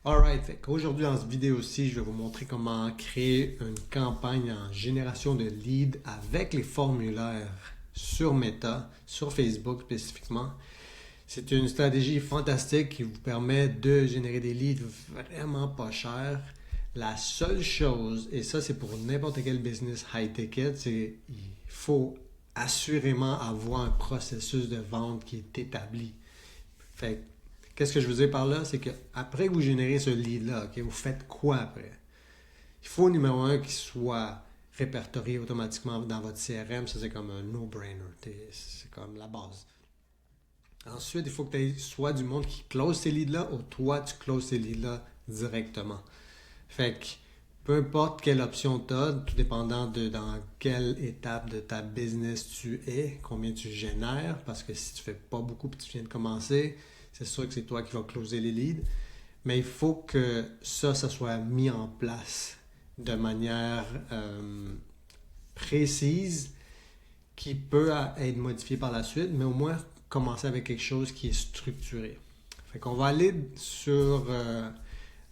Alright, fait qu'aujourd'hui dans cette vidéo-ci, je vais vous montrer comment créer une campagne en génération de leads avec les formulaires sur Meta, sur Facebook spécifiquement. C'est une stratégie fantastique qui vous permet de générer des leads vraiment pas chers. La seule chose, et ça c'est pour n'importe quel business high ticket, c'est il faut assurément avoir un processus de vente qui est établi. Fait qu'est-ce que je veux dire par là? C'est que après que vous générez ce lead-là, okay, vous faites quoi après? Il faut numéro un qu'il soit répertorié automatiquement dans votre CRM. Ça, c'est comme un no-brainer. C'est comme la base. Ensuite, il faut que tu aies soit du monde qui close ces leads-là ou toi, tu closes ces leads-là directement. Fait que peu importe quelle option tu as, tout dépendant de dans quelle étape de ta business tu es, combien tu génères, parce que si tu fais pas beaucoup et tu viens de commencer, c'est sûr que c'est toi qui vas closer les leads. Mais il faut que ça soit mis en place de manière précise qui peut être modifié par la suite, mais au moins commencer avec quelque chose qui est structuré. Fait qu'on va aller sur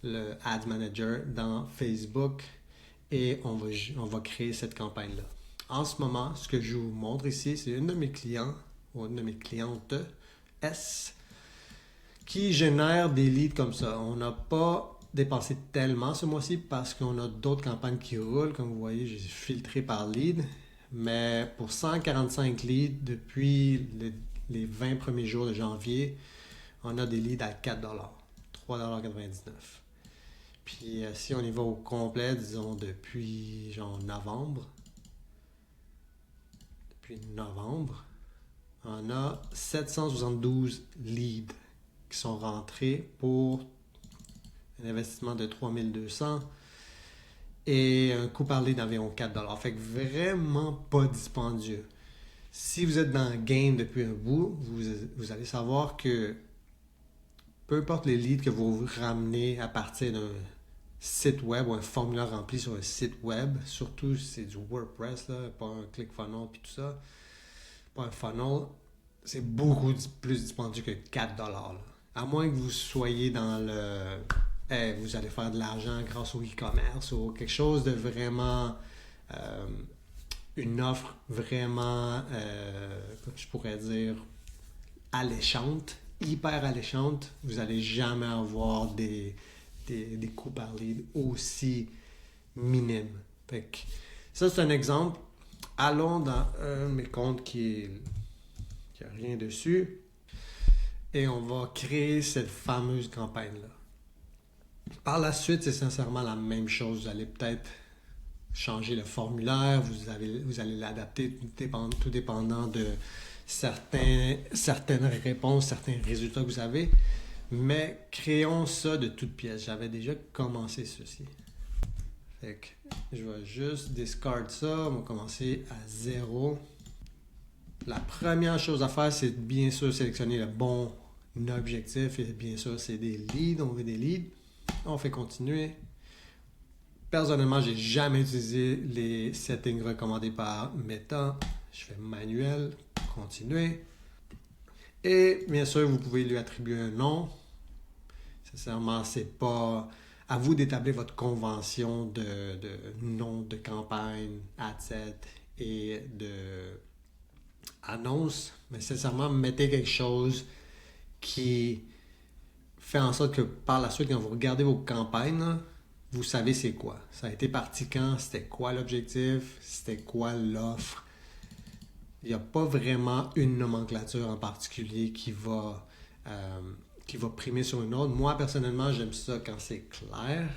le Ads Manager dans Facebook et on va créer cette campagne-là. En ce moment, ce que je vous montre ici, c'est une de mes clients ou une de mes clientes S qui génère des leads comme ça. On n'a pas dépensé tellement ce mois-ci parce qu'on a d'autres campagnes qui roulent. Comme vous voyez, j'ai filtré par lead. Mais pour 145 leads depuis les 20 premiers jours de janvier, on a des leads à 4 $3,99. Puis si on y va au complet, disons depuis novembre, on a 772 leads qui sont rentrés pour un investissement de 3200 et un coût par lead d'environ 4 $. Fait que vraiment pas dispendieux. Si vous êtes dans le game depuis un bout, vous allez savoir que peu importe les leads que vous ramenez à partir d'un site web ou un formulaire rempli sur un site web, surtout si c'est du WordPress, là, pas un ClickFunnels puis tout ça, pas un funnel, c'est beaucoup plus dispendieux que 4 $. À moins que vous soyez dans le vous allez faire de l'argent grâce au e-commerce ou quelque chose de vraiment une offre vraiment je pourrais dire alléchante, hyper alléchante, vous n'allez jamais avoir des coûts par lead aussi minimes. Fait que ça, c'est un exemple. Allons dans un de mes comptes qui a rien dessus et on va créer cette fameuse campagne-là. Par la suite, c'est sincèrement la même chose. Vous allez peut-être changer le formulaire, vous allez l'adapter tout dépendant de certaines réponses, certains résultats que vous avez. Mais créons ça de toutes pièces. J'avais déjà commencé ceci. Fait que je vais juste discard ça. On va commencer à 0. La première chose à faire, c'est bien sûr sélectionner le bon objectif. Et bien sûr, c'est des leads. On veut des leads. On fait continuer. Personnellement, j'ai jamais utilisé les settings recommandés par Meta. Je fais manuel, continuer. Et bien sûr, vous pouvez lui attribuer un nom. Sincèrement, c'est pas à vous d'établir votre convention de nom de campagne, ad set et de annonce. Mais sincèrement, mettez quelque chose qui fait en sorte que par la suite, quand vous regardez vos campagnes, vous savez c'est quoi. Ça a été parti quand, c'était quoi l'objectif, c'était quoi l'offre. Il n'y a pas vraiment une nomenclature en particulier qui va primer sur une autre. Moi, personnellement, j'aime ça quand c'est clair.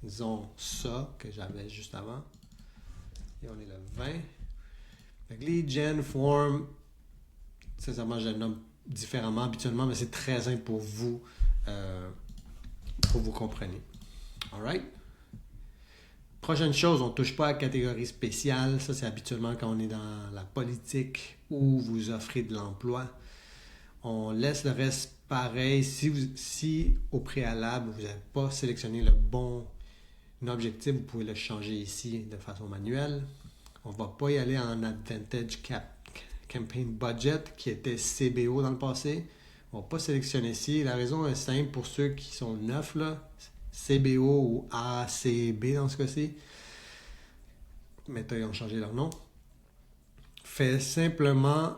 Disons ça que j'avais juste avant. Et on est le 20. Fait que lead gen form, sincèrement, je le nomme différemment habituellement, mais c'est très simple pour vous compreniez. Alright? Prochaine chose, on ne touche pas à la catégorie spéciale. Ça, c'est habituellement quand on est dans la politique ou vous offrez de l'emploi. On laisse le reste pareil. Si au préalable, vous n'avez pas sélectionné le bon objectif, vous pouvez le changer ici de façon manuelle. On ne va pas y aller en Advantage Campaign Budget qui était CBO dans le passé. On va pas sélectionner ici. La raison est simple pour ceux qui sont neufs, là, CBO ou ACB dans ce cas-ci. Meta, ils ont changé leur nom. Fait simplement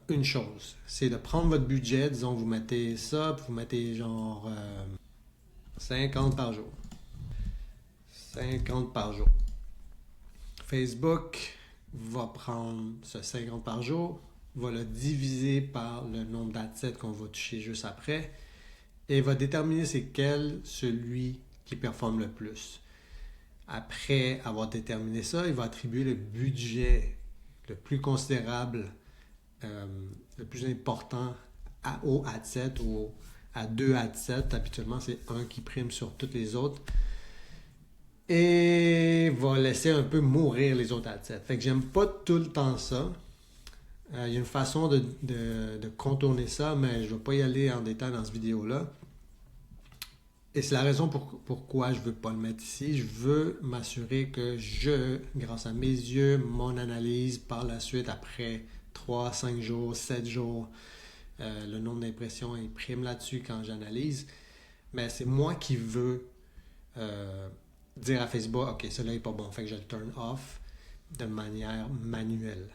une chose. C'est de prendre votre budget. Disons, vous mettez ça, puis vous mettez genre 50 par jour. 50 par jour. Facebook va prendre ce 50 par jour, va le diviser par le nombre d'adsets qu'on va toucher juste après et va déterminer c'est quel celui qui performe le plus. Après avoir déterminé ça, il va attribuer le budget le plus considérable, le plus important au adset ou à 2 adsets. Habituellement, c'est un qui prime sur toutes les autres. Et va laisser un peu mourir les autres adsets. Fait que j'aime pas tout le temps ça. Il y a une façon de contourner ça, mais je ne vais pas y aller en détail dans cette vidéo-là. Et c'est la raison pourquoi je ne veux pas le mettre ici. Je veux m'assurer que grâce à mes yeux, mon analyse, par la suite, après 3, 5 jours, 7 jours, le nombre d'impressions il prime là-dessus quand j'analyse. Mais c'est moi qui veux dire à Facebook, ok, celui-là n'est pas bon, fait que je le turn off de manière manuelle.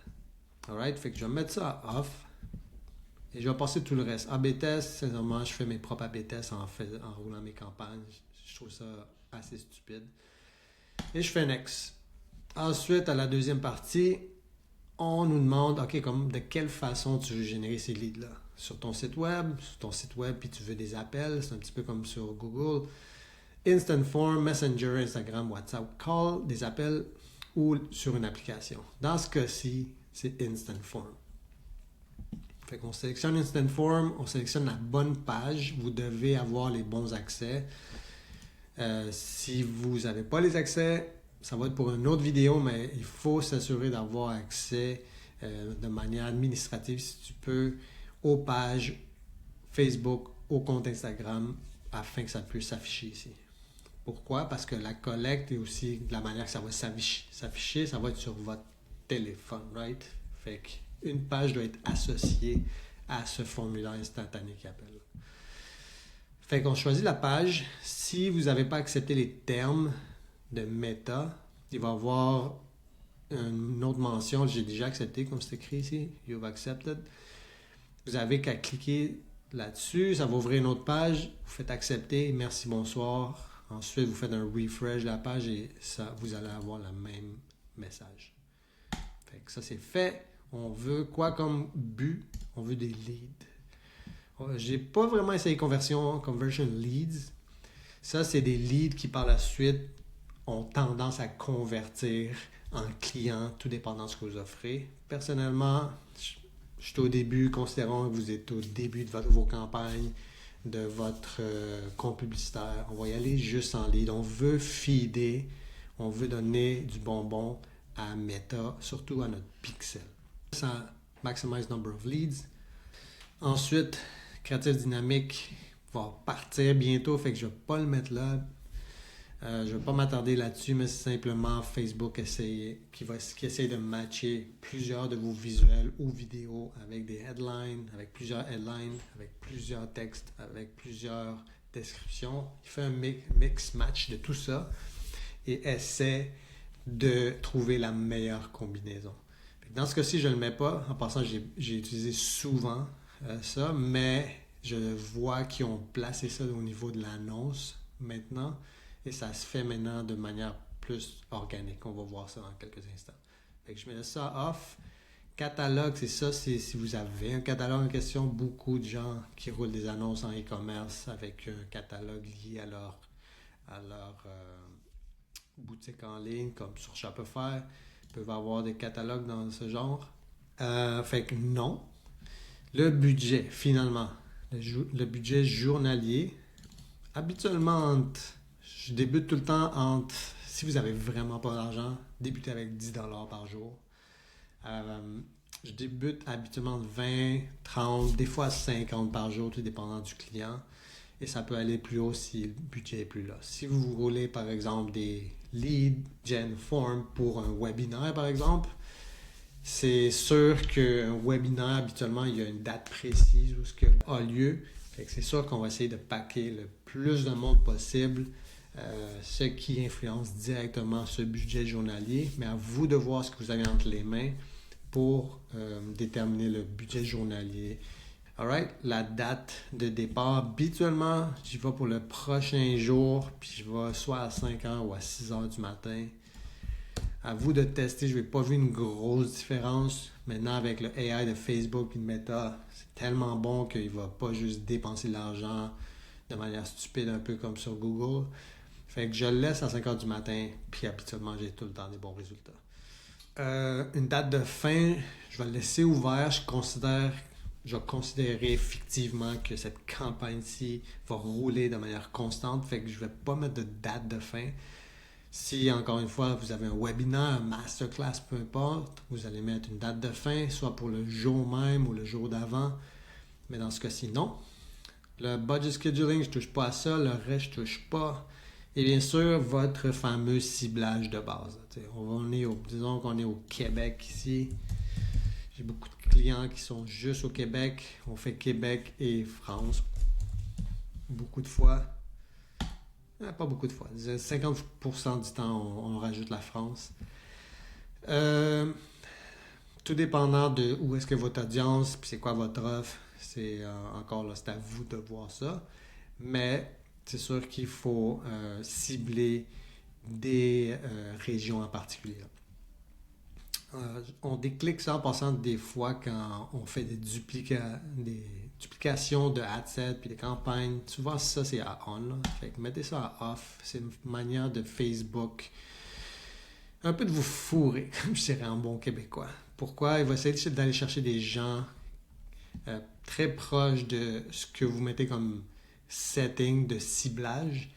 Alright, fait que je vais mettre ça à off et je vais passer tout le reste. A/B test, sincèrement, je fais mes propres A/B tests en roulant mes campagnes. Je trouve ça assez stupide. Et je fais next. Ensuite, à la deuxième partie, on nous demande, ok, de quelle façon tu veux générer ces leads-là. Sur ton site web, puis tu veux des appels, c'est un petit peu comme sur Google. Instant Form, Messenger, Instagram, WhatsApp, Call, des appels ou sur une application. Dans ce cas-ci, c'est Instant Form. Fait qu'on sélectionne Instant Form, on sélectionne la bonne page. Vous devez avoir les bons accès. Si vous n'avez pas les accès, ça va être pour une autre vidéo, mais il faut s'assurer d'avoir accès de manière administrative, si tu peux, aux pages Facebook, au compte Instagram, afin que ça puisse s'afficher ici. Pourquoi? Parce que la collecte et aussi de la manière que ça va s'afficher, ça va être sur votre téléphone, right? Fait qu'une page doit être associée à ce formulaire instantané qui appelle. Fait qu'on choisit la page. Si vous n'avez pas accepté les termes de Meta, il va y avoir une autre mention, j'ai déjà accepté, comme c'est écrit ici, You've accepted. Vous avez qu'à cliquer là-dessus, ça va ouvrir une autre page, vous faites accepter, merci, bonsoir. Ensuite, vous faites un refresh de la page et ça, vous allez avoir le même message. Fait que ça, c'est fait. On veut quoi comme but? On veut des leads. J'ai pas vraiment essayé conversion leads. Ça, c'est des leads qui, par la suite, ont tendance à convertir en clients, tout dépendant de ce que vous offrez. Personnellement, je suis au début, considérons que vous êtes au début de vos campagnes, de votre compte publicitaire. On va y aller juste en lead. On veut feeder, on veut donner du bonbon à Meta, surtout à notre pixel. Ça maximize number of leads. Ensuite, créatif dynamique va partir bientôt, fait que je ne vais pas le mettre là. Je ne vais pas m'attarder là-dessus, mais c'est simplement Facebook qui essaye de matcher plusieurs de vos visuels ou vidéos avec des headlines, avec plusieurs textes, avec plusieurs descriptions. Il fait un mix-match de tout ça et essaie de trouver la meilleure combinaison. Dans ce cas-ci, je ne le mets pas. En passant, j'ai utilisé souvent ça, mais je vois qu'ils ont placé ça au niveau de l'annonce maintenant. Et ça se fait maintenant de manière plus organique. On va voir ça dans quelques instants. Fait que je mets ça off. Catalogue, c'est ça. C'est si vous avez un catalogue en question, beaucoup de gens qui roulent des annonces en e-commerce avec un catalogue lié à leur boutique en ligne, comme sur Shopify, peuvent avoir des catalogues dans ce genre. Fait que non. Le budget, finalement. Le budget journalier. Habituellement, je débute tout le temps si vous n'avez vraiment pas d'argent, débutez avec 10$ par jour. Je débute habituellement de 20, 30, des fois 50 par jour, tout dépendant du client. Et ça peut aller plus haut si le budget est plus là. Si vous roulez par exemple des lead gen form pour un webinaire par exemple, C'est sûr qu'un webinaire, habituellement, il y a une date précise où ce qui a lieu. Fait que c'est sûr qu'on va essayer de paquer le plus de monde possible, ce qui influence directement ce budget journalier. Mais à vous de voir ce que vous avez entre les mains pour déterminer le budget journalier. Alright, la date de départ, habituellement, j'y vais pour le prochain jour, puis je vais soit à 5h ou à 6h du matin. À vous de tester, je n'ai pas vu une grosse différence. Maintenant, avec le AI de Facebook et de Meta, c'est tellement bon qu'il ne va pas juste dépenser de l'argent de manière stupide, un peu comme sur Google. Fait que je le laisse à 5h du matin, puis habituellement, j'ai tout le temps des bons résultats. Une date de fin, je vais le laisser ouvert. Je vais considérer effectivement que cette campagne-ci va rouler de manière constante. Fait que je ne vais pas mettre de date de fin. Si, encore une fois, vous avez un webinaire, un masterclass, peu importe, vous allez mettre une date de fin, soit pour le jour même ou le jour d'avant. Mais dans ce cas-ci, non. Le budget scheduling, je ne touche pas à ça. Le reste, je ne touche pas. Et bien sûr, votre fameux ciblage de base. Disons qu'on est au Québec ici. J'ai beaucoup de clients qui sont juste au Québec. On fait Québec et France. Beaucoup de fois. Pas beaucoup de fois. 50% du temps, on rajoute la France. Tout dépendant de où est-ce que votre audience, puis c'est quoi votre offre, c'est encore là, c'est à vous de voir ça. Mais c'est sûr qu'il faut cibler des régions en particulier. On déclic ça en passant des fois quand on fait des duplications de AdSets puis des campagnes. Souvent, ça, c'est à on. Là. Fait que mettez ça à off. C'est une manière de Facebook un peu de vous fourrer, comme je dirais en bon québécois. Pourquoi? Il va essayer d'aller chercher des gens très proches de ce que vous mettez comme setting de ciblage.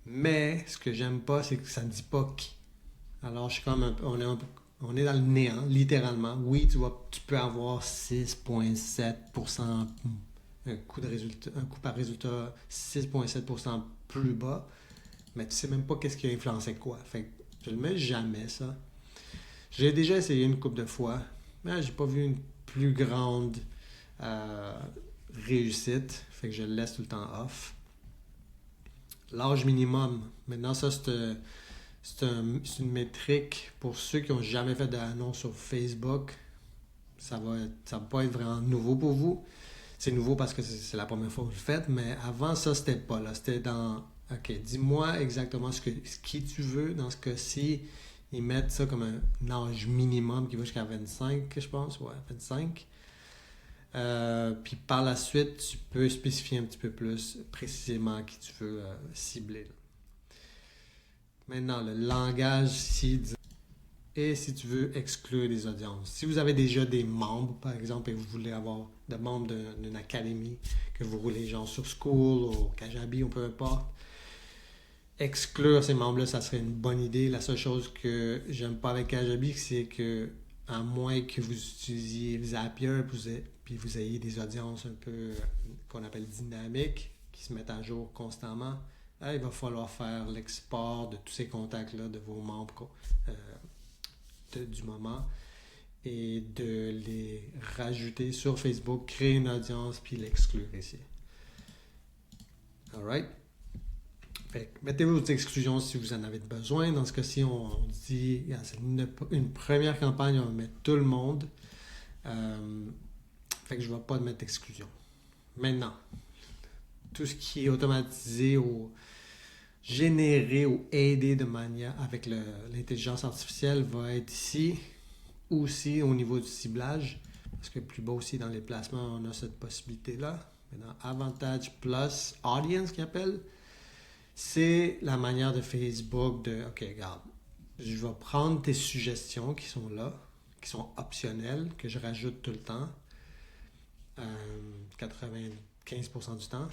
Mais ce que j'aime pas, c'est que ça ne dit pas qui. Alors, je suis comme on est dans le néant, littéralement. Oui, tu peux avoir 6,7% un coût par résultat 6,7% plus bas, mais tu sais même pas qu'est-ce qui a influencé quoi. Fait que je le mets jamais, ça. J'ai déjà essayé une couple de fois, mais j'ai pas vu une plus grande réussite. Fait que je le laisse tout le temps off. L'âge minimum. Maintenant, ça, c'est une métrique pour ceux qui n'ont jamais fait d'annonce sur Facebook. Ça va pas être vraiment nouveau pour vous. C'est nouveau parce que c'est la première fois que vous le faites, mais avant ça, c'était pas là. C'était dans OK, dis-moi exactement ce qui tu veux. Dans ce cas-ci, ils mettent ça comme un âge minimum qui va jusqu'à 25, je pense. Ouais, 25. Puis par la suite, tu peux spécifier un petit peu plus précisément qui tu veux cibler. Là. Maintenant, le langage ici, et si tu veux exclure des audiences. Si vous avez déjà des membres, par exemple, et vous voulez avoir des membres d'une académie, que vous roulez genre sur School ou Kajabi ou peu importe, exclure ces membres-là, ça serait une bonne idée. La seule chose que j'aime pas avec Kajabi, c'est que à moins que vous utilisiez Zapier puis vous ayez des audiences un peu qu'on appelle dynamiques, qui se mettent à jour constamment, là, il va falloir faire l'export de tous ces contacts-là de vos membres du moment et de les rajouter sur Facebook, créer une audience puis l'exclure ici. Alright? Mettez vos exclusions si vous en avez besoin. Dans ce cas-ci, on dit c'est une première campagne, on va mettre tout le monde. Fait que je ne vais pas mettre d'exclusion. Maintenant, tout ce qui est automatisé ou généré ou aidé de manière avec l'intelligence artificielle va être ici, aussi au niveau du ciblage, parce que plus bas aussi dans les placements, on a cette possibilité-là. Maintenant, Avantage Plus Audience qui appelle, c'est la manière de Facebook de, OK, regarde, je vais prendre tes suggestions qui sont là, qui sont optionnelles, que je rajoute tout le temps, 95% du temps,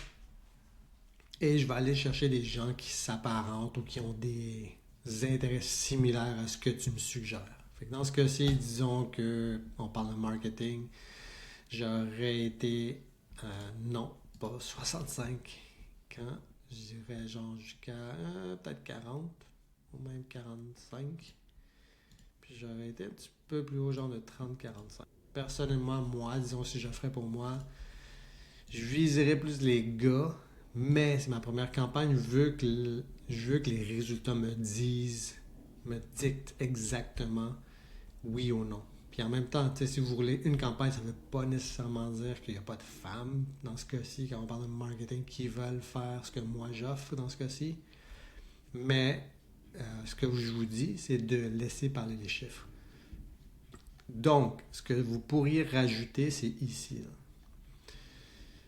et je vais aller chercher des gens qui s'apparentent ou qui ont des intérêts similaires à ce que tu me suggères. Fait que dans ce cas-ci, disons qu'on parle de marketing, j'aurais été, non, pas 65, quand je dirais genre jusqu'à peut-être 40 ou même 45. Puis j'aurais été un petit peu plus haut, genre de 30-45. Personnellement, moi, disons si je ferais pour moi, je viserais plus les gars, mais c'est ma première campagne, je veux que les résultats me dictent exactement oui ou non. Puis en même temps, si vous voulez une campagne, ça ne veut pas nécessairement dire qu'il n'y a pas de femmes, dans ce cas-ci, quand on parle de marketing, qui veulent faire ce que moi j'offre dans ce cas-ci. Mais ce que je vous dis, c'est de laisser parler les chiffres. Donc, ce que vous pourriez rajouter, c'est ici. Là.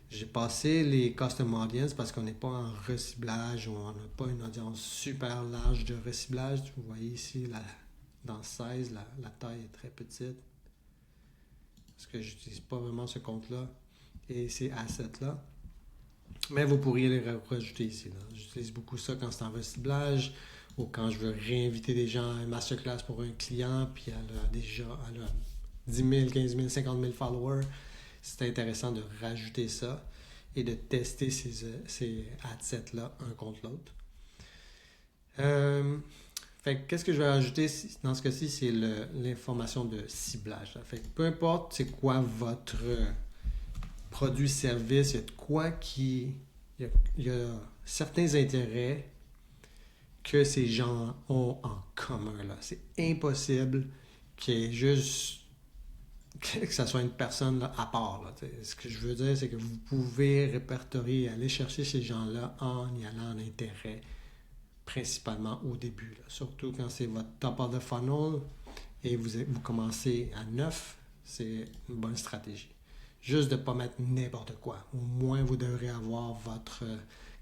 J'ai passé les custom audience parce qu'on n'est pas en reciblage ou on n'a pas une audience super large de reciblage. Vous voyez ici, dans 16, la taille est très petite. Parce que je n'utilise pas vraiment ce compte-là et ces assets-là. Mais vous pourriez les rajouter ici. Là. J'utilise beaucoup ça quand c'est en reciblage ou quand je veux réinviter des gens à une masterclass pour un client, puis elle a 10 000, 15 000, 50 000 followers. C'est intéressant de rajouter ça et de tester ces assets-là un contre l'autre. Fait qu'est-ce que je vais rajouter dans ce cas-ci, c'est l'information de ciblage. Là. Fait que peu importe c'est quoi votre produit-service, il y a de quoi qui... Il y a certains intérêts que ces gens ont en commun. Là. C'est impossible qu'il y ait juste... que ça soit une personne là, à part. Là, ce que je veux dire, c'est que vous pouvez répertorier et aller chercher ces gens-là en y allant en intérêt, principalement au début. Là. Surtout quand c'est votre top of the funnel et vous commencez à 9, c'est une bonne stratégie. Juste de ne pas mettre n'importe quoi. Au moins, vous devrez avoir votre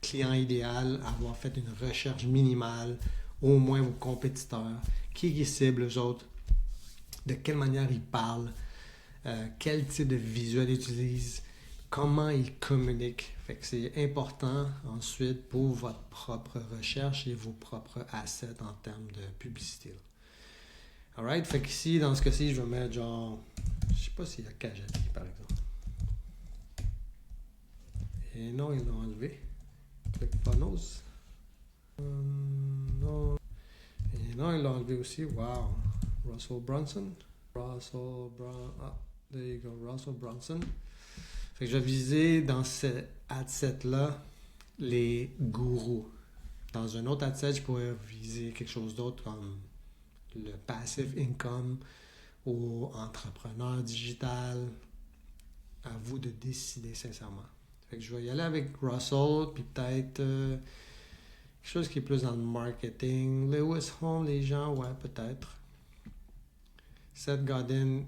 client idéal, avoir fait une recherche minimale, au moins vos compétiteurs, qui ciblent eux autres, de quelle manière ils parlent, quel type de visuel ils utilisent, comment ils communiquent. Fait que c'est important ensuite pour votre propre recherche et vos propres assets en termes de publicité. Là. Alright, fait qu'ici, dans ce cas-ci, je vais mettre genre, je sais pas s'il y a Kajati par exemple. Et non, ils l'ont enlevé. Click funnels. Non. Et non, ils l'ont enlevé aussi. Wow. Russell Brunson. There you go, Russell Brunson. Fait que je vais viser dans ce adset-là les gourous. Dans un autre adset, je pourrais viser quelque chose d'autre comme le passive income ou entrepreneur digital. À vous de décider sincèrement. Fait que je vais y aller avec Russell, puis peut-être quelque chose qui est plus dans le marketing. Lewis Home, les gens, ouais, peut-être. Seth Godin,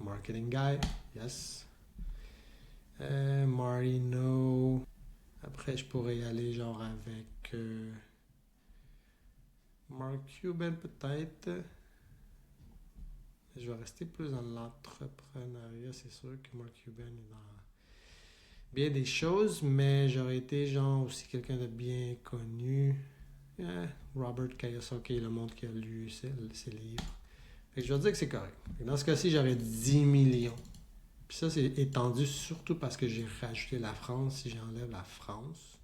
marketing guy, yes. Marino. Après, je pourrais y aller genre avec Mark Cuban, peut-être. Je vais rester plus dans l'entrepreneuriat. C'est sûr que Mark Cuban est dans bien des choses, mais j'aurais été genre aussi quelqu'un de bien connu. Robert Kiyosaki, le monde qui a lu ses livres. Fait que je vais dire que c'est correct. Dans ce cas-ci, j'aurais 10 millions. Puis ça, c'est étendu surtout parce que j'ai rajouté la France. Si j'enlève la France,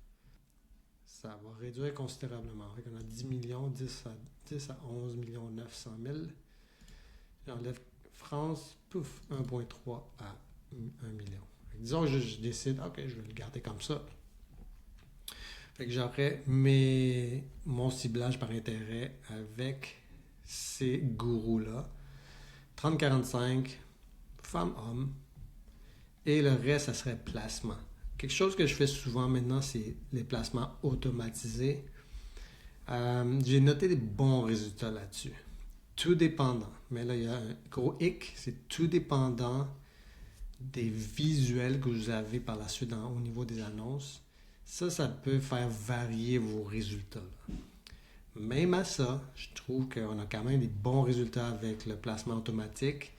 ça va réduire considérablement. Fait qu'on a 10 millions, 10 à 11 millions 900 000. J'enlève France, pouf, 1,3 à 1 million. Disons que je décide, ok, je vais le garder comme ça. Fait que j'aurais mon ciblage par intérêt avec ces gourous-là. 30-45, femmes-hommes. Et le reste, ça serait placement. Quelque chose que je fais souvent maintenant, c'est les placements automatisés. J'ai noté des bons résultats là-dessus. Tout dépendant. Mais là, il y a un gros hic, c'est tout dépendant des visuels que vous avez par la suite au niveau des annonces. Ça peut faire varier vos résultats. Là. Même à ça, je trouve qu'on a quand même des bons résultats avec le placement automatique.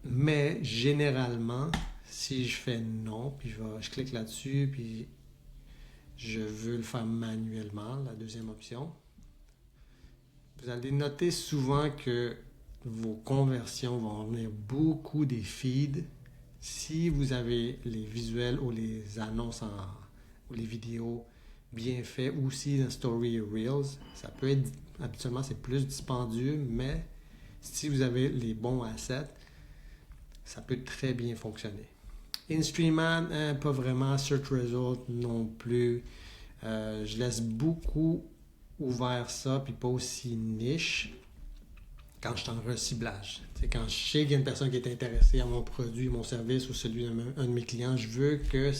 Mais généralement, si je fais non, puis je clique là-dessus, puis je veux le faire manuellement, la deuxième option, vous allez noter souvent que vos conversions vont venir beaucoup des feeds. Si vous avez les visuels ou les annonces ou les vidéos bien faits, ou si dans Story Reels, ça peut être, habituellement c'est plus dispendieux, mais si vous avez les bons assets, ça peut très bien fonctionner. InStreamAd, pas vraiment. Search Result non plus. Je laisse beaucoup ouvert ça, puis pas aussi niche quand je suis en reciblage. C'est quand je sais qu'il y a une personne qui est intéressée à mon produit, mon service ou celui d'un de mes clients, je veux que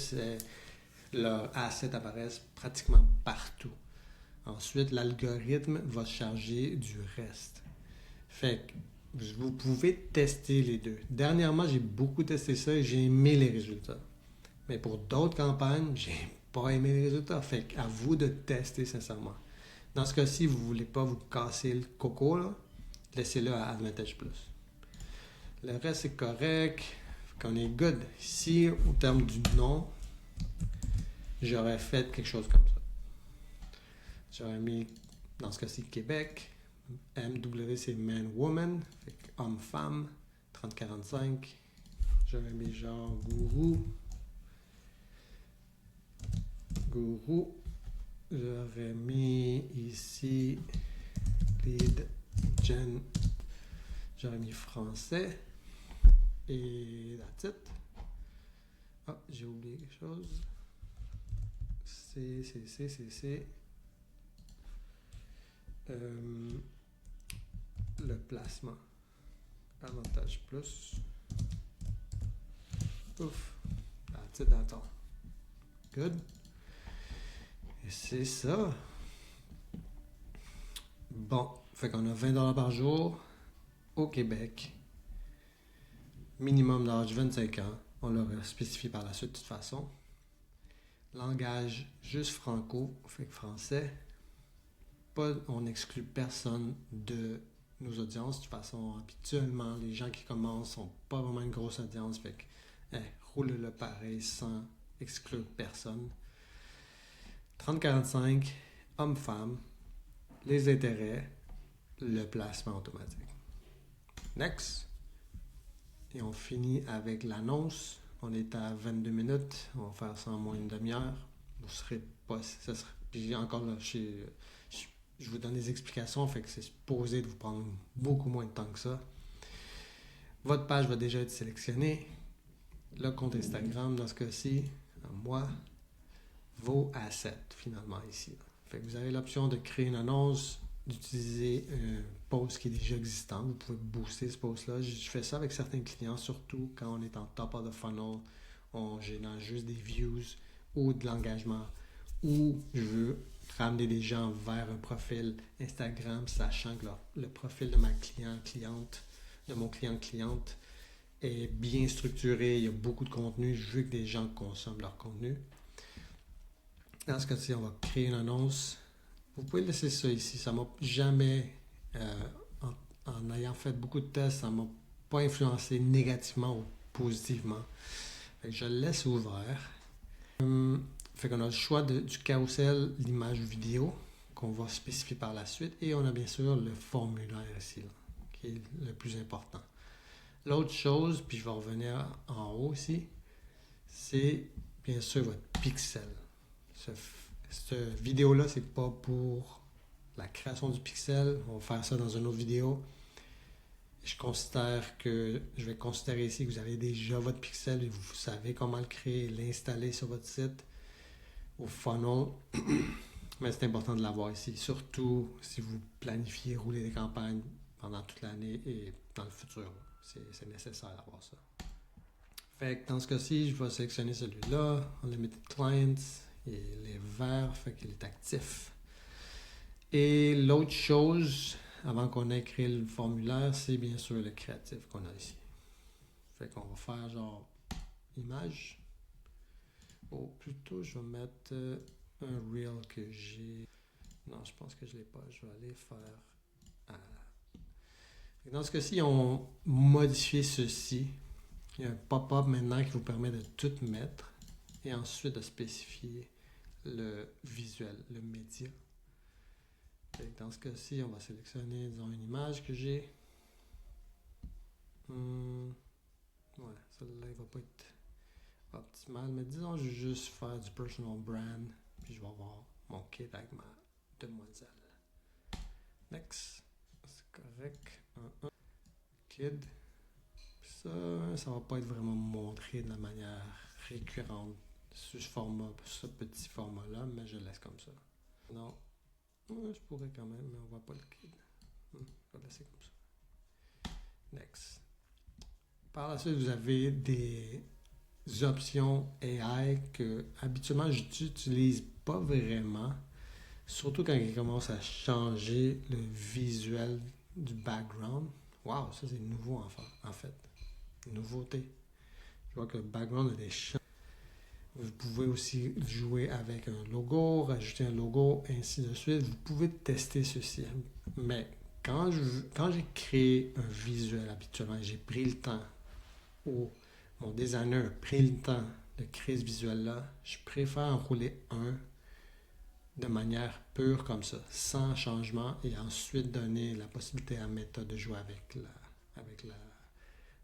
leur asset apparaisse pratiquement partout. Ensuite, l'algorithme va se charger du reste. Fait que vous pouvez tester les deux. Dernièrement, j'ai beaucoup testé ça et j'ai aimé les résultats. Mais pour d'autres campagnes, j'ai pas aimé les résultats. Fait qu'à vous de tester sincèrement. Dans ce cas-ci, vous ne voulez pas vous casser le coco, là, laissez-le à Advantage Plus. Le reste, c'est correct. Qu'on est good. Ici, au terme du nom, j'aurais fait quelque chose comme ça. J'aurais mis, dans ce cas-ci, Québec. MW, c'est Man Woman. Fait que homme-femme. 30-45. J'aurais mis genre gourou. Gourou. J'aurais mis ici lead gen. J'aurais mis français. Et that's it. Ah, j'ai oublié quelque chose. C'est. Le placement. Avantage plus. Ouf. That's it, that's all. Good. Et c'est ça. Bon, fait qu'on a 20$ par jour au Québec. Minimum d'âge 25 ans. On l'aura spécifié par la suite de toute façon. Langage juste franco, fait que français. Pas, on n'exclut personne de nos audiences. De toute façon, habituellement, les gens qui commencent sont pas vraiment une grosse audience. Fait que roule-le pareil sans exclure personne. 30-45, homme-femme, les intérêts, le placement automatique. Next. Et on finit avec l'annonce. On est à 22 minutes. On va faire ça en moins d'une demi-heure. Vous serez pas. Ça serait, puis encore là, je vous donne des explications, fait que c'est supposé de vous prendre beaucoup moins de temps que ça. Votre page va déjà être sélectionnée. Le compte Instagram, dans ce cas-ci, moi, vos assets, finalement, ici. Fait que vous avez l'option de créer une annonce, d'utiliser un post qui est déjà existant. Vous pouvez booster ce post-là. Je fais ça avec certains clients, surtout quand on est en top of the funnel. On génère juste des views ou de l'engagement. Ou je veux ramener des gens vers un profil Instagram, sachant que le profil de ma cliente, de mon cliente est bien structuré. Il y a beaucoup de contenu. Je veux que des gens consomment leur contenu. Dans ce cas-ci, on va créer une annonce. Vous pouvez laisser ça ici. Ça ne m'a jamais, en ayant fait beaucoup de tests, ça ne m'a pas influencé négativement ou positivement. Fait que je le laisse ouvert. Fait qu'on a le choix du carrousel, l'image vidéo, qu'on va spécifier par la suite. Et on a bien sûr le formulaire ici, là, qui est le plus important. L'autre chose, puis je vais revenir en haut ici, c'est bien sûr votre pixel. Cette vidéo-là, c'est pas pour la création du pixel. On va faire ça dans une autre vidéo. Je vais considérer ici que vous avez déjà votre pixel et vous savez comment le créer et l'installer sur votre site au funnel. Mais c'est important de l'avoir ici, surtout si vous planifiez rouler des campagnes pendant toute l'année et dans le futur. C'est nécessaire d'avoir ça. Fait que dans ce cas-ci, je vais sélectionner celui-là, Unlimited Clients. Il est vert, fait qu'il est actif. Et l'autre chose, avant qu'on ait créé le formulaire, c'est bien sûr le créatif qu'on a ici. Fait qu'on va faire genre image. Oh, plutôt je vais mettre un reel que j'ai. Non, je pense que je ne l'ai pas. Je vais aller faire. Dans ce cas-ci, on modifie ceci. Il y a un pop-up maintenant qui vous permet de tout mettre et ensuite de spécifier le visuel, le média. Dans ce cas-ci, on va sélectionner, disons, une image que j'ai. Ouais, celle-là, il va pas être optimal, mais disons, je vais juste faire du personal brand, puis je vais avoir mon kit avec ma demoiselle. Next, c'est correct. kid. Ça va pas être vraiment montré de la manière récurrente sur ce petit format-là, mais je le laisse comme ça. Non, je pourrais quand même, mais on voit pas le kid. Je vais le laisser comme ça. Next. Par la suite, vous avez des options AI que habituellement je n'utilise pas vraiment, surtout quand il commence à changer le visuel du background. Wow, ça c'est nouveau en fait. Nouveauté. Je vois que le background a des champs. Vous pouvez aussi jouer avec un logo, rajouter un logo, ainsi de suite. Vous pouvez tester ceci. Mais quand j'ai créé un visuel habituellement, j'ai pris le temps, ou mon designer a pris le temps de créer ce visuel-là, je préfère enrouler un de manière pure comme ça, sans changement, et ensuite donner la possibilité à Meta de jouer avec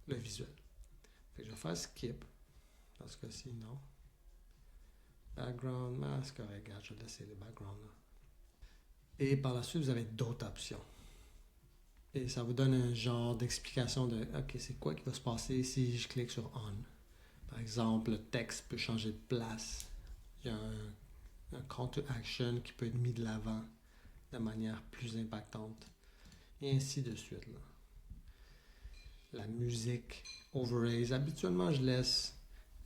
le visuel. Fait que je vais faire skip, parce que sinon, background mask, regarde, je vais laisser le background là. Et par la suite, vous avez d'autres options. Et ça vous donne un genre d'explication de OK, c'est quoi qui va se passer si je clique sur On. Par exemple, le texte peut changer de place. Il y a un call to action qui peut être mis de l'avant de manière plus impactante. Et ainsi de suite. Là. La musique, overlays. Habituellement, je laisse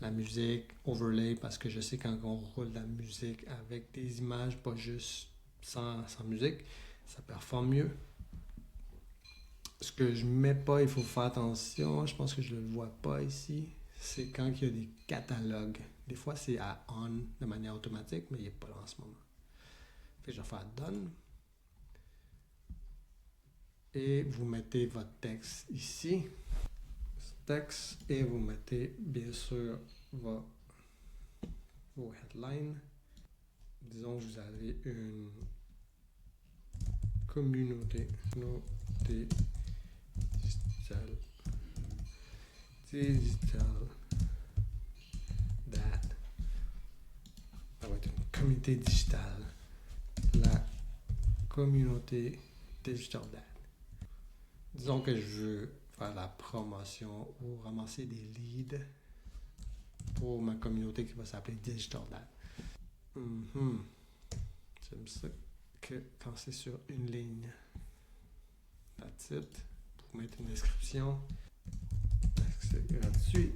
la musique, overlay, parce que je sais quand on roule la musique avec des images, pas juste sans musique, ça performe mieux. Ce que je mets pas, il faut faire attention, je pense que je le vois pas ici, c'est quand il y a des catalogues. Des fois, c'est à on de manière automatique, mais il n'est pas là en ce moment. Fait que je vais faire done. Et vous mettez votre texte ici. Texte, et vous mettez bien sûr vos headlines. Disons que vous avez une communauté digital that. Ça va être une communauté digitale. La communauté digital that. Disons que je veux faire la promotion ou ramasser des leads pour ma communauté qui va s'appeler Digital Dad. J'aime ça que quand c'est sur une ligne. That's it. Pour mettre une description. C'est gratuit.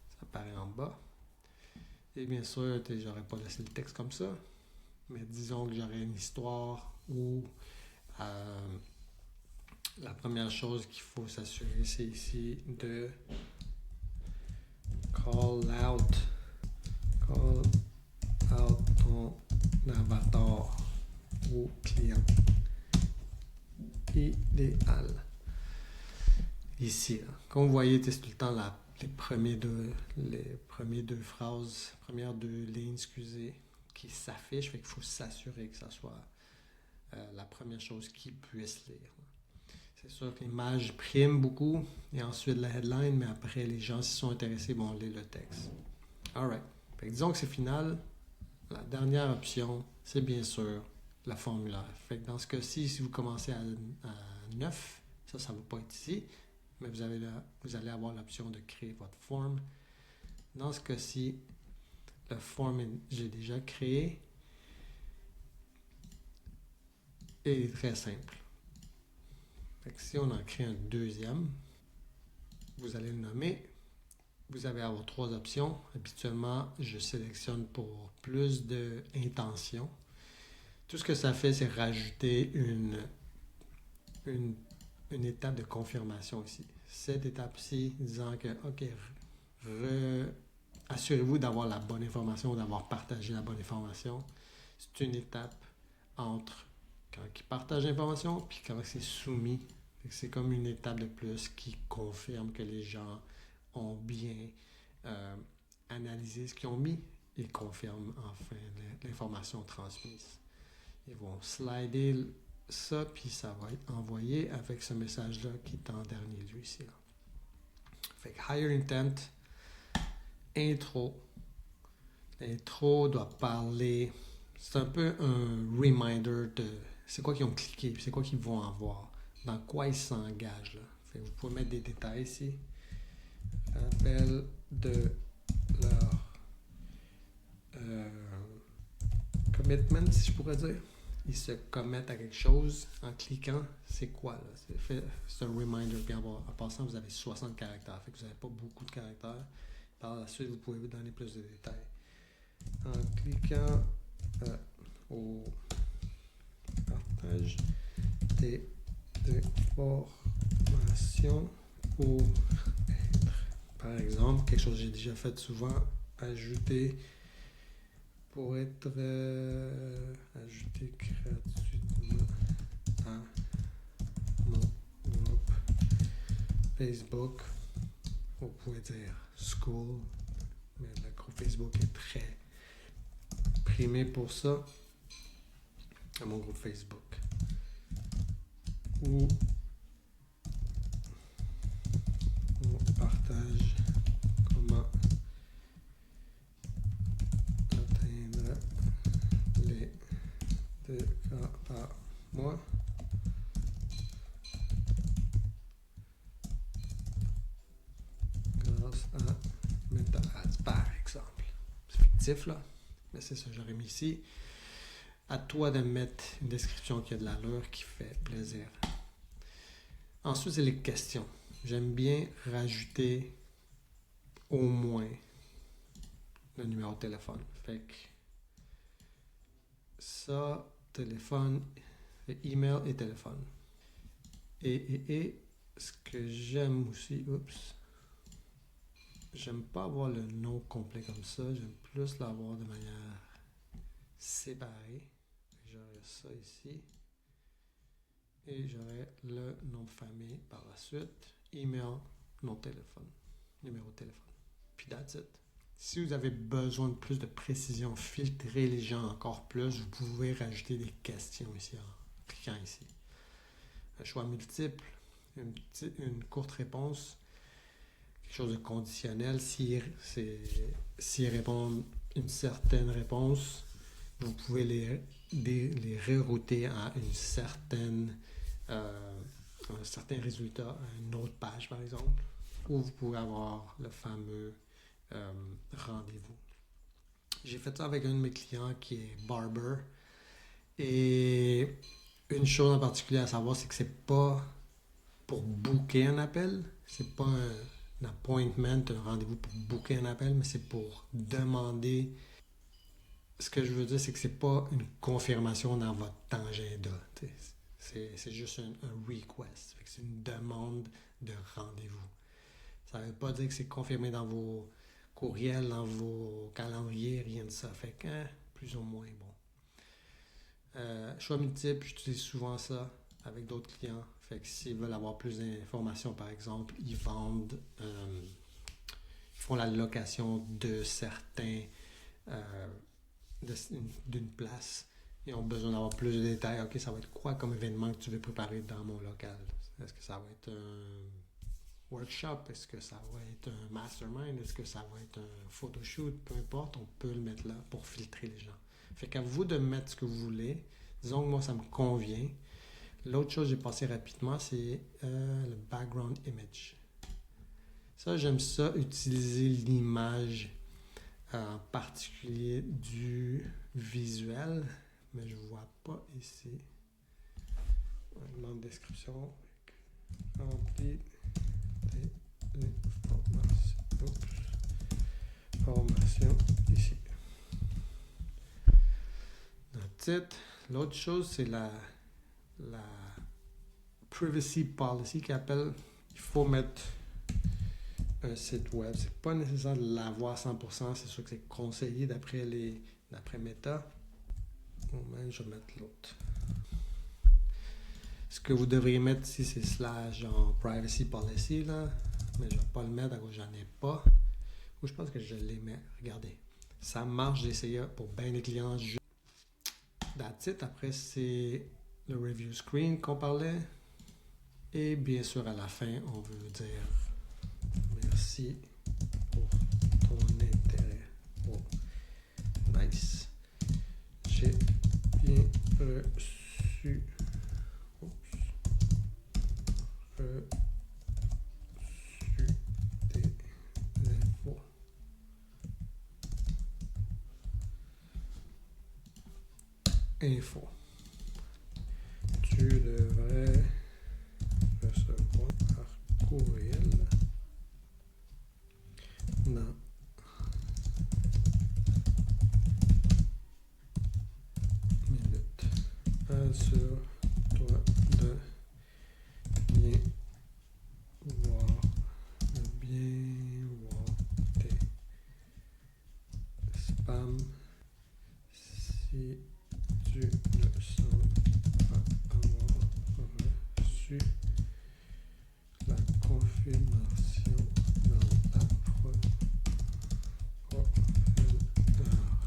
Ça apparaît en bas. Et bien sûr, j'aurais pas laissé le texte comme ça. Mais disons que j'aurais une histoire où la première chose qu'il faut s'assurer, c'est ici de call out ton avatar au client idéal. Ici, là. Comme vous voyez, c'est tout le temps les premières deux phrases, premières deux lignes, qui s'affichent. Fait qu'il faut s'assurer que ça soit la première chose qu'ils puissent lire. C'est sûr que l'image prime beaucoup, et ensuite la headline, mais après, les gens, s'ils sont intéressés, vont lire le texte. Alright. Fait que disons que c'est final. La dernière option, c'est bien sûr le formulaire. Fait que dans ce cas-ci, si vous commencez à 9, ça ne va pas être ici, mais vous allez avoir l'option de créer votre forme. Dans ce cas-ci, le form, j'ai déjà créé, et il est très simple. Fait que si on en crée un deuxième, vous allez le nommer. Vous allez avoir 3 options. Habituellement, je sélectionne pour plus d'intention. Tout ce que ça fait, c'est rajouter une étape de confirmation ici. Cette étape-ci, disant que, OK, assurez-vous d'avoir la bonne information, d'avoir partagé la bonne information. C'est une étape entre quand il partage l'information puis quand c'est soumis. C'est comme une étape de plus qui confirme que les gens ont bien analysé ce qu'ils ont mis et confirment enfin l'information transmise. Ils vont slider ça, puis ça va être envoyé avec ce message-là qui est en dernier lieu ici. Là. Fait que Higher Intent, intro. L'intro doit parler, c'est un peu un reminder de c'est quoi qu'ils ont cliqué, c'est quoi qu'ils vont avoir. dans quoi ils s'engagent. Là. Fait que vous pouvez mettre des détails ici. Rappel de leur commitment, si je pourrais dire. Ils se commettent à quelque chose en cliquant. C'est quoi là? C'est un reminder. Puis en passant, vous avez 60 caractères. Fait que vous n'avez pas beaucoup de caractères. Par la suite, vous pouvez vous donner plus de détails. En cliquant au partage des informations pour être, par exemple, quelque chose que j'ai déjà fait souvent, ajouter pour être ajouté gratuitement à mon groupe Facebook. Vous pouvez dire school, mais le groupe Facebook est très primé pour ça. À mon groupe Facebook. Où on partage comment atteindre les 2 cas par mois. Grâce à Meta Ads, par exemple. C'est fictif là, mais c'est ça que j'aurais mis ici. À toi de mettre une description qui a de l'allure, qui fait plaisir. Ensuite, c'est les questions. J'aime bien rajouter au moins le numéro de téléphone. Fait que ça, téléphone, email et téléphone. Et ce que j'aime aussi, j'aime pas avoir le nom complet comme ça. J'aime plus l'avoir de manière séparée. J'aurai ça ici. Et j'aurai le nom de famille par la suite. Email, nom de téléphone, numéro de téléphone. Puis that's it. Si vous avez besoin de plus de précision, filtrer les gens encore plus, vous pouvez rajouter des questions ici en cliquant ici. Un choix multiple, une courte réponse, quelque chose de conditionnel. S'ils répondent une certaine réponse, vous pouvez les rerouter à un certain résultat, à une autre page par exemple, ou vous pouvez avoir le fameux rendez-vous. J'ai fait ça avec un de mes clients qui est barber, et une chose en particulier à savoir, c'est que c'est pas pour booker un appel, c'est pas un appointment, un rendez-vous pour booker un appel, mais c'est pour demander. Ce que je veux dire, c'est que c'est pas une confirmation dans votre agenda. C'est juste un request. C'est une demande de rendez-vous. Ça ne veut pas dire que c'est confirmé dans vos courriels, dans vos calendriers, rien de ça. Fait que plus ou moins bon. Choix multiple, j'utilise souvent ça avec d'autres clients. Fait que s'ils veulent avoir plus d'informations, par exemple, ils vendent, ils font la location de certains d'une place et ont besoin d'avoir plus de détails. Ok, ça va être quoi comme événement que tu veux préparer dans mon local? Est-ce que ça va être un workshop? Est-ce que ça va être un mastermind? Est-ce que ça va être un photoshoot? Peu importe, on peut le mettre là pour filtrer les gens. Fait qu'à vous de mettre ce que vous voulez. Disons que moi, ça me convient. L'autre chose que j'ai passé rapidement, c'est le background image. Ça, j'aime ça, utiliser l'image en particulier du visuel, mais je ne vois pas ici. On demande description. Remplir des informations ici. That's it. L'autre chose, c'est la privacy policy qui appelle. Il faut mettre un site web. C'est pas nécessaire de l'avoir à 100%. C'est sûr que c'est conseillé d'après Meta. Même, je vais mettre l'autre. Ce que vous devriez mettre ici, c'est slash en privacy policy, là. Mais je ne vais pas le mettre à cause que j'en ai pas. Ou je pense que je l'ai, mais regardez. Ça marche, j'ai essayé pour bien des clients. That's it. Après, c'est le review screen qu'on parlait. Et bien sûr, à la fin, on veut dire merci pour ton intérêt. Oh, nice. J'ai bien reçu info. Tu devrais recevoir par courriel dans minutes. Assure-toi de bien voir tes spams si tu ne sens pas avoir reçu la confirmation dans la prochaine heure.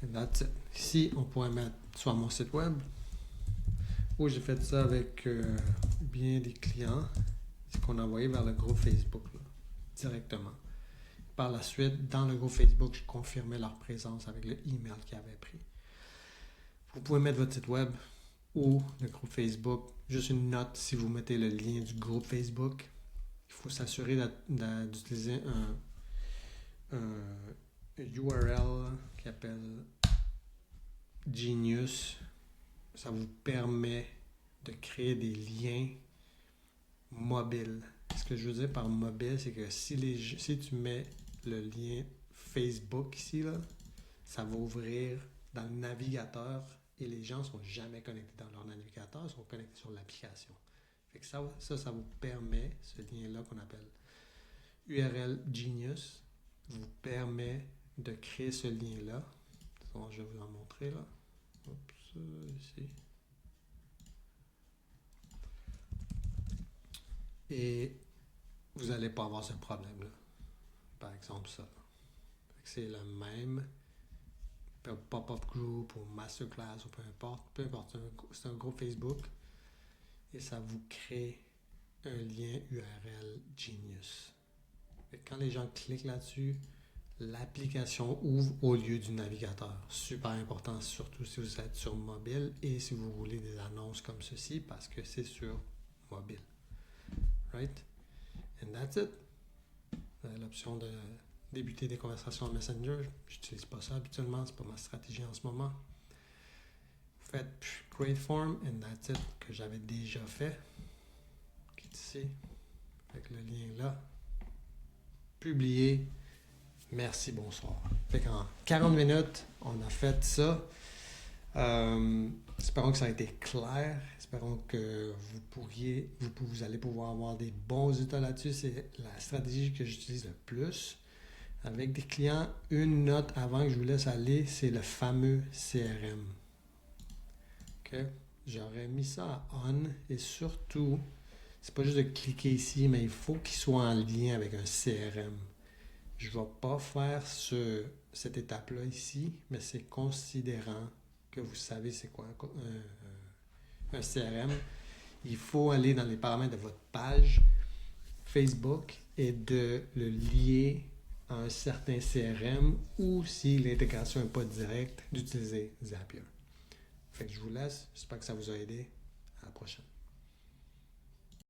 And that's it. Ici, on pourrait mettre sur mon site web où j'ai fait ça avec bien des clients, c'est qu'on a envoyé vers le groupe Facebook là, directement. Par la suite, dans le groupe Facebook, je confirmais leur présence avec le email qu'ils avaient pris. Vous pouvez mettre votre site web ou le groupe Facebook. Juste une note si vous mettez le lien du groupe Facebook. Il faut s'assurer d'utiliser un URL qui appelle Genius. Ça vous permet de créer des liens mobiles. Ce que je veux dire par mobile, c'est que si tu mets le lien Facebook ici, là, ça va ouvrir dans le navigateur et les gens ne sont jamais connectés dans leur navigateur, ils sont connectés sur l'application. Fait que ça vous permet, ce lien-là qu'on appelle URL Genius, vous permet de créer ce lien-là. Bon, je vais vous en montrer là. Oups, ici. Et vous n'allez pas avoir ce problème-là. Par exemple, ça. C'est le même pop-up group ou masterclass ou peu importe, c'est un groupe Facebook et ça vous crée un lien URL Genius. Et quand les gens cliquent là-dessus, l'application ouvre au lieu du navigateur. Super important, surtout si vous êtes sur mobile et si vous roulez des annonces comme ceci parce que c'est sur mobile. Right? And that's it. Vous avez l'option de débuter des conversations en Messenger. J'utilise pas ça habituellement, c'est pas ma stratégie en ce moment. Vous faites Create Form and that's it que j'avais déjà fait. Qui est ici. Avec le lien là. Publier. Merci, bonsoir. Fait qu'en 40 minutes, on a fait ça. Espérons que ça a été clair. Espérons que vous allez pouvoir avoir des bons résultats là-dessus. C'est la stratégie que j'utilise le plus. Avec des clients, une note avant que je vous laisse aller, c'est le fameux CRM. Okay? J'aurais mis ça à on et surtout, c'est pas juste de cliquer ici, mais il faut qu'il soit en lien avec un CRM. Je ne vais pas faire cette étape-là ici, mais c'est considérant que vous savez c'est quoi un CRM. Il faut aller dans les paramètres de votre page Facebook et de le lier à un certain CRM ou si l'intégration n'est pas directe, d'utiliser Zapier. Fait que je vous laisse. J'espère que ça vous a aidé. À la prochaine.